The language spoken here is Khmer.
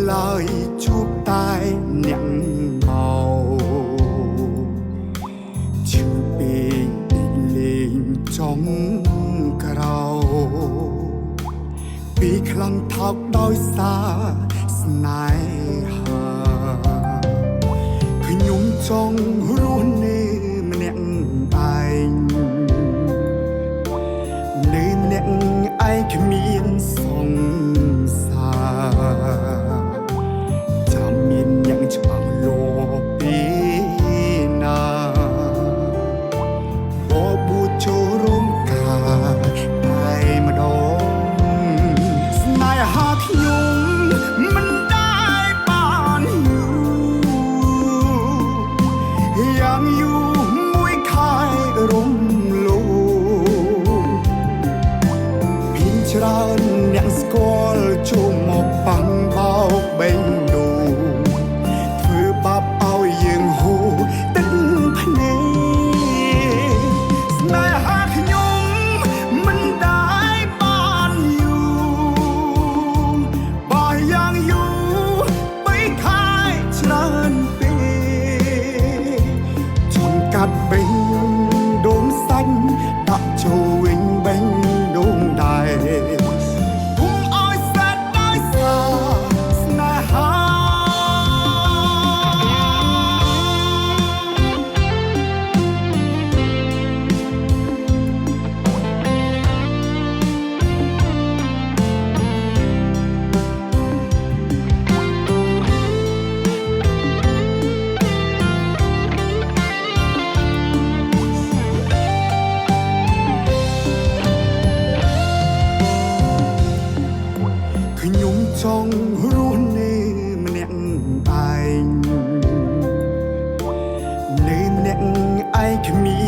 lại chụp tay nhặng màu chữ bình định lên trong cầuปีคลังทักដោយសារស្នេហាខ្ញុំចង់រស់នៅម្នាក់ឯងនៅម្នាក់ឯងគ្មានសង្សារចាំមានយ៉ាងច្បាស់លាស់ពីណាបបួចូលរោងការតែម្ដងស្នេហាខ្ញុំមិនได้បានយ៉ាងយូរមួយខែរំលោភីច្រើនអ្នកស្គាល់ចូលមកបាំងបោកបេងដូងធ្វើបាបឲ្យយើងហូរទឹកភ្នែកស្នេហាខ្ញុំមិនได้បានយូរបើយ៉ាងយូរបីខែច្រើនពេកចង់កាត់បេងដូងសាច់ដាក់ចូលវិញបេងដូងដែរគុំឲ្យសែតដោយសារស្នេហាខ្ញុំចង់រស់នៅម្នាក់ឯងនៅម្នាក់ឯងគ្មាន